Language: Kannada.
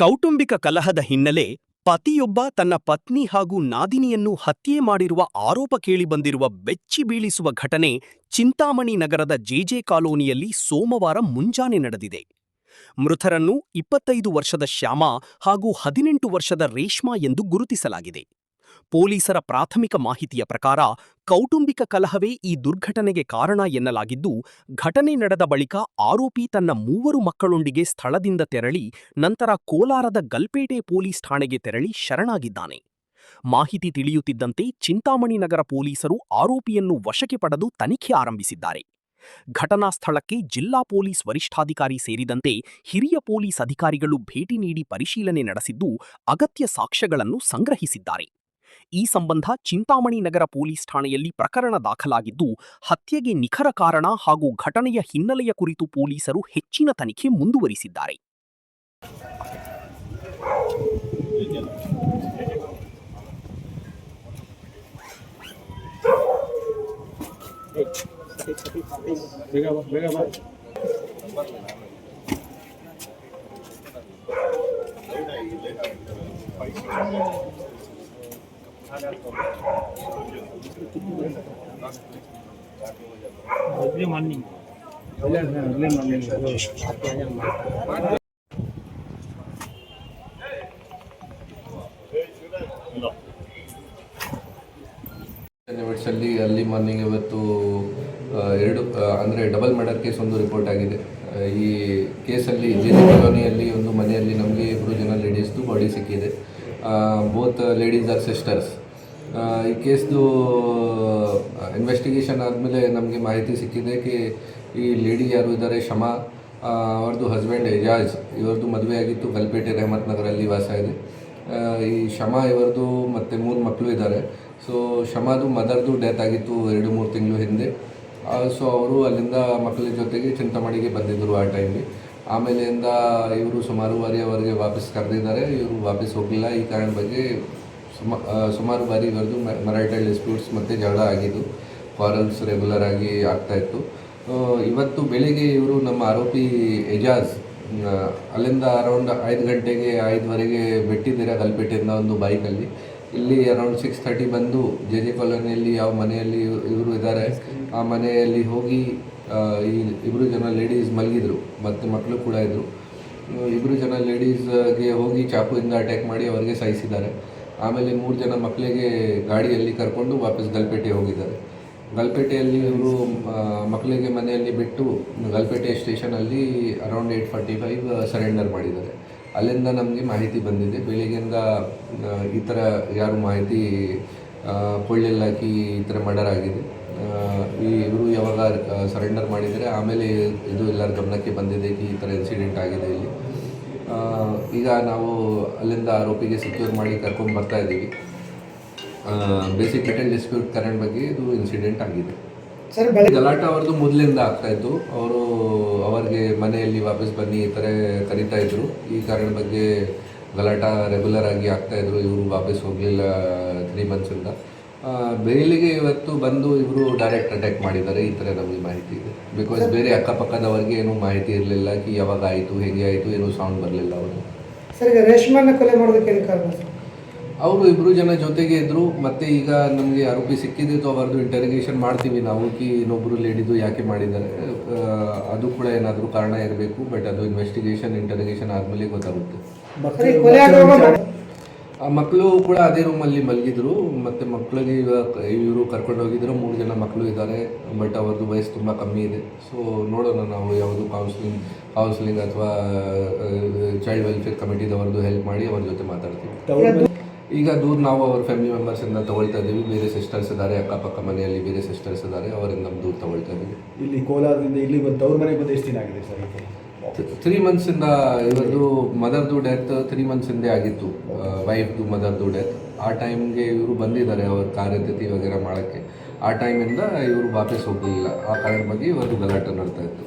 ಕೌಟುಂಬಿಕ ಕಲಹದ ಹಿನ್ನೆಲೆ ಪತಿಯೊಬ್ಬ ತನ್ನ ಪತ್ನಿ ಹಾಗೂ ನಾದಿನಿಯನ್ನು ಹತ್ಯೆ ಮಾಡಿರುವ ಆರೋಪ ಕೇಳಿಬಂದಿರುವ ಬೆಚ್ಚಿ ಬೀಳಿಸುವ ಘಟನೆ ಚಿಂತಾಮಣಿ ನಗರದ ಜೆಜೆ ಕಾಲೋನಿಯಲ್ಲಿ ಸೋಮವಾರ ಮುಂಜಾನೆ ನಡೆದಿದೆ. ಮೃತರನ್ನು 25 ವರ್ಷದ ಶ್ಯಾಮಾ ಹಾಗೂ 18 ವರ್ಷದ ರೇಷ್ಮಾ ಎಂದು ಗುರುತಿಸಲಾಗಿದೆ. ಪೊಲೀಸರ ಪ್ರಾಥಮಿಕ ಮಾಹಿತಿಯ ಪ್ರಕಾರ ಕೌಟುಂಬಿಕ ಕಲಹವೇ ಈ ದುರ್ಘಟನೆಗೆ ಕಾರಣ ಎನ್ನಲಾಗಿದ್ದು, ಘಟನೆ ನಡೆದ ಬಳಿಕ ಆರೋಪಿ ತನ್ನ 3 ಮಕ್ಕಳೊಂದಿಗೆ ಸ್ಥಳದಿಂದ ತೆರಳಿ ನಂತರ ಕೋಲಾರದ ಗಲ್ಪೇಟೆ ಪೊಲೀಸ್ ಠಾಣೆಗೆ ತೆರಳಿ ಶರಣಾಗಿದ್ದಾನೆ. ಮಾಹಿತಿ ತಿಳಿಯುತ್ತಿದ್ದಂತೆ ಚಿಂತಾಮಣಿ ನಗರ ಪೊಲೀಸರು ಆರೋಪಿಯನ್ನು ವಶಕ್ಕೆ ಪಡೆದು ತನಿಖೆ ಆರಂಭಿಸಿದ್ದಾರೆ. ಘಟನಾ ಸ್ಥಳಕ್ಕೆ ಜಿಲ್ಲಾ ಪೊಲೀಸ್ ವರಿಷ್ಠಾಧಿಕಾರಿ ಸೇರಿದಂತೆ ಹಿರಿಯ ಪೊಲೀಸ್ ಅಧಿಕಾರಿಗಳು ಭೇಟಿ ನೀಡಿ ಪರಿಶೀಲನೆ ನಡೆಸಿದ್ದು, ಅಗತ್ಯ ಸಾಕ್ಷ್ಯಗಳನ್ನು ಸಂಗ್ರಹಿಸಿದ್ದಾರೆ. ಈ ಸಂಬಂಧ ಚಿಂತಾಮಣಿ ನಗರ ಪೊಲೀಸ್ ಠಾಣೆಯಲ್ಲಿ ಪ್ರಕರಣ ದಾಖಲಾಗಿದ್ದು, ಹತ್ಯೆಗೆ ನಿಖರ ಕಾರಣ ಹಾಗೂ ಘಟನೆಯ ಹಿನ್ನೆಲೆಯ ಕುರಿತು ಪೊಲೀಸರು ಹೆಚ್ಚಿನ ತನಿಖೆ ಮುಂದುವರಿಸಿದ್ದಾರೆ. Early morning. ಅಲ್ಲಿ ಅರ್ಲಿ ಮಾರ್ನಿಂಗ್ ಇವತ್ತು ಅಂದರೆ ಡಬಲ್ ಮರ್ಡರ್ ಕೇಸ್ ಒಂದು ರಿಪೋರ್ಟ್ ಆಗಿದೆ. ಈ ಕೇಸಲ್ಲಿ ಜೆಜೆ ಕಾಲೋನಿಯಲ್ಲಿ ಒಂದು ಮನೆಯಲ್ಲಿ ನಮಗೆ 2 ಜನ ಲೇಡೀಸ್ದು ಬಾಡಿ ಸಿಕ್ಕಿದೆ. Both ladies are sisters. ಈ ಕೇಸ್ದು ಇನ್ವೆಸ್ಟಿಗೇಷನ್ ಆದಮೇಲೆ ನಮಗೆ ಮಾಹಿತಿ ಸಿಕ್ಕಿದೆ ಕಿ ಈ ಲೇಡಿ ಯಾರು ಇದ್ದಾರೆ ಶಮಾ, ಅವ್ರದ್ದು ಹಸ್ಬೆಂಡ್ ಎಜಾಜ್, ಇವ್ರದ್ದು ಮದುವೆ ಆಗಿತ್ತು ಗಲ್ಪೇಟೆ ರೆಹಮತ್ ನಗರಲ್ಲಿ ವಾಸ ಇದೆ. ಈ ಶಮಾ ಇವರದು ಮತ್ತು 3 ಮಕ್ಕಳು ಇದ್ದಾರೆ. ಸೊ ಶಮಾದು ಮದರ್ದು ಡೆತ್ ಆಗಿತ್ತು 2-3 ತಿಂಗಳು ಹಿಂದೆ. ಸೊ ಅವರು ಅಲ್ಲಿಂದ ಮಕ್ಕಳ ಜೊತೆಗೆ ಚಿಂತಾಮಣಿಗೆ ಬಂದಿದ್ದರು ಆ ಟೈಮ್ಗೆ. ಆಮೇಲೆಯಿಂದ ಇವರು ಸುಮಾರು ಬಾರಿ ಅವರಿಗೆ ವಾಪಸ್ ಕರೆದಿದ್ದಾರೆ, ಇವರು ವಾಪಸ್ ಹೋಗಲಿಲ್ಲ. ಈ ಕಾರಣ ಬಗ್ಗೆ ಸುಮಾರು ಬಾರಿ ಇವರದು ಮ್ಯಾರಿಟಲ್ ಡಿಸ್ಪ್ಯೂಟ್ಸ್ ಮತ್ತು ಜಗಳ ಆಗಿದ್ದು, ಕ್ವಾರಲ್ಸ್ ರೆಗ್ಯುಲರ್ ಆಗಿ ಆಗ್ತಾಯಿತ್ತು. ಇವತ್ತು ಬೆಳಿಗ್ಗೆ ಇವರು ನಮ್ಮ ಆರೋಪಿ ಎಜಾಜ್ ಅಲ್ಲಿಂದ ಅರೌಂಡ್ 5 ಗಂಟೆಗೆ 5ವರೆಗೆ ಬಿಟ್ಟಿದ್ದೀರ ಗಲ್ಪೇಟೆಯಿಂದ ಒಂದು ಬೈಕಲ್ಲಿ. ಇಲ್ಲಿ ಅರೌಂಡ್ 6:30 ಬಂದು ಜೆಜೆ ಕಾಲೋನಿಯಲ್ಲಿ ಯಾವ ಮನೆಯಲ್ಲಿ ಇವರು ಇದ್ದಾರೆ ಆ ಮನೆಯಲ್ಲಿ ಹೋಗಿ ಈ 2 ಜನ ಲೇಡೀಸ್ ಮಲಗಿದ್ರು ಮತ್ತು ಮಕ್ಕಳು ಕೂಡ ಇದ್ದರು. 2 ಜನ ಲೇಡೀಸ್ಗೆ ಹೋಗಿ ಚಾಕುವಿಂದ ಅಟ್ಯಾಕ್ ಮಾಡಿ ಅವರಿಗೆ ಸಾಯಿಸಿದ್ದಾರೆ. ಆಮೇಲೆ 3 ಜನ ಮಕ್ಕಳಿಗೆ ಗಾಡಿಯಲ್ಲಿ ಕರ್ಕೊಂಡು ವಾಪಸ್ ಗಲ್ಪೇಟೆ ಹೋಗಿದ್ದಾರೆ. ಗಲ್ಪೇಟೆಯಲ್ಲಿ ಇವರು ಮಕ್ಕಳಿಗೆ ಮನೆಯಲ್ಲಿ ಬಿಟ್ಟು ಗಲ್ಪೇಟೆ ಸ್ಟೇಷನಲ್ಲಿ ಅರೌಂಡ್ 8:45 ಸರೆಂಡರ್ ಮಾಡಿದ್ದಾರೆ. ಅಲ್ಲಿಂದ ನಮಗೆ ಮಾಹಿತಿ ಬಂದಿದೆ ಬೆಳಿಗ್ಗೆಯಿಂದ ಈ ಥರ ಯಾರು ಮಾಹಿತಿ ಕೊಳ್ಳಿಲ್ಲ ಕಿ ಈ ಥರ ಮರ್ಡರ್ ಆಗಿದೆ. ಇವರು ಯಾವಾಗ ಸರೆಂಡರ್ ಮಾಡಿದರೆ ಆಮೇಲೆ ಇದು ಎಲ್ಲರ ಗಮನಕ್ಕೆ ಬಂದಿದೆ ಕಿ ಈ ಥರ ಇನ್ಸಿಡೆಂಟ್ ಆಗಿದೆ ಇಲ್ಲಿ. ಈಗ ನಾವು ಅಲ್ಲಿಂದ ಆರೋಪಿಗೆ ಸೆಕ್ಯೂರ್ ಮಾಡಿ ಕರ್ಕೊಂಡು ಬರ್ತಾ ಇದ್ದೀವಿ. ಬೇಸಿಕ್ ಮೆಟಲ್ ಡಿಸ್ಪ್ಯೂಟ್ ಕರೆಂಟ್ ಬಗ್ಗೆ ಇದು ಇನ್ಸಿಡೆಂಟ್ ಆಗಿದೆ. ಗಲಾಟ ಅವ್ರದ್ದು ಮೊದಲಿಂದ ಆಗ್ತಾಯಿತ್ತು. ಅವರಿಗೆ ಮನೆಯಲ್ಲಿ ವಾಪಸ್ ಬನ್ನಿ ಈ ಥರ ಕರೀತಾ ಇದ್ರು. ಈ ಕಾರಣ ಬಗ್ಗೆ ಗಲಾಟ ರೆಗ್ಯುಲರ್ ಆಗಿ ಆಗ್ತಾಯಿದ್ರು. ಇವರು ವಾಪಸ್ ಹೋಗಲಿಲ್ಲ 3 ಮಂತ್ಸಿಂದ. ಬೇಲಿಗೆ ಇವತ್ತು ಬಂದು ಇವರು ಡೈರೆಕ್ಟ್ ಅಟ್ಯಾಕ್ ಮಾಡಿದ್ದಾರೆ, ಈ ಥರ ನಮಗೆ ಮಾಹಿತಿ ಇದೆ. ಬಿಕಾಸ್ ಬೇರೆ ಅಕ್ಕಪಕ್ಕದವರಿಗೆ ಏನೂ ಮಾಹಿತಿ ಇರಲಿಲ್ಲ ಕಿ ಯಾವಾಗ ಆಯಿತು ಹೇಗೆ ಆಯಿತು ಏನೂ ಸೌಂಡ್ ಬರಲಿಲ್ಲ ಅವರು. ಸರ್, ಈಗ ರೇಷ್ಮನ್ನ ಕೊಲೆ ಮಾಡೋದಕ್ಕೆ ಕಾರಣ ಅವರು 2 ಜನ ಜೊತೆಗೆ ಇದ್ದರು. ಮತ್ತು ಈಗ ನಮಗೆ ಆರೋಪಿ ಸಿಕ್ಕಿದ್ದು ಅವರದ್ದು ಇಂಟರಿಗೇಷನ್ ಮಾಡ್ತೀವಿ ನಾವು ಕಿ ಇನ್ನೊಬ್ಬರು ಲೇಡಿದು ಯಾಕೆ ಮಾಡಿದ್ದಾರೆ, ಅದು ಕೂಡ ಏನಾದರೂ ಕಾರಣ ಇರಬೇಕು. ಬಟ್ ಅದು ಇನ್ವೆಸ್ಟಿಗೇಷನ್ ಇಂಟರಿಗೇಷನ್ ಆದಮೇಲೆ ಗೊತ್ತಾಗುತ್ತೆ. ಆ ಮಕ್ಕಳು ಕೂಡ ಅದೇ ರೂಮಲ್ಲಿ ಮಲಗಿದ್ರು ಮತ್ತು ಮಕ್ಕಳಿಗೆ ಇವರು ಕರ್ಕೊಂಡು ಹೋಗಿದ್ರು. 3 ಜನ ಮಕ್ಕಳು ಇದ್ದಾರೆ. ಬಟ್ ಅವ್ರದ್ದು ವಯಸ್ಸು ತುಂಬ ಕಮ್ಮಿ ಇದೆ. ಸೊ ನೋಡೋಣ ನಾವು ಯಾವುದು ಕೌನ್ಸಿಲಿಂಗ್ ಅಥವಾ ಚೈಲ್ಡ್ ವೆಲ್ಫೇರ್ ಕಮಿಟಿದವ್ರದ್ದು ಹೆಲ್ಪ್ ಮಾಡಿ ಅವ್ರ ಜೊತೆ ಮಾತಾಡ್ತೀವಿ. ಈಗ ದೂರ ನಾವು ಅವ್ರ ಫ್ಯಾಮಿಲಿ ಮೆಂಬರ್ಸಿಂದ ತೊಗೊಳ್ತಾ ಇದ್ದೀವಿ. ಬೇರೆ ಸಿಸ್ಟರ್ಸ್ ಇದ್ದಾರೆ, ಅಕ್ಕಪಕ್ಕ ಮನೆಯಲ್ಲಿ ಬೇರೆ ಸಿಸ್ಟರ್ಸ್ ಇದ್ದಾರೆ, ಅವರಿಂದ ನಮ್ಮ ದೂರ ತೊಗೊಳ್ತಾ ಇದ್ದೀವಿ. ಇಲ್ಲಿ ಕೋಲಾರದಿಂದ ಇಲ್ಲಿ ಬಂದು ಅವ್ರ ಮನೆಗೆ ಬಂದು ಎಷ್ಟು ದಿನ ಆಗಿದೆ ಸರ್? 3 ಮಂತ್ಸಿಂದ ಇವರದು ಮದರ್ದು ಡೆತ್ 3 ಮಂತ್ಸಿಂದೇ ಆಗಿತ್ತು. ವೈಫ್ದು ಮದರ್ದು ಡೆತ್. ಆ ಟೈಮ್ಗೆ ಇವರು ಬಂದಿದ್ದಾರೆ ಅವ್ರ ಕಾರ್ಯತಿಥಿ ವಗೇರೆ ಮಾಡೋಕ್ಕೆ. ಆ ಟೈಮಿಂದ ಇವರು ವಾಪಸ್ ಹೋಗಲಿಲ್ಲ. ಆ ಕಾರಣ ಬಗ್ಗೆ ಇವತ್ತು ಗಲಾಟೆ ನಡ್ತಾ ಇತ್ತು.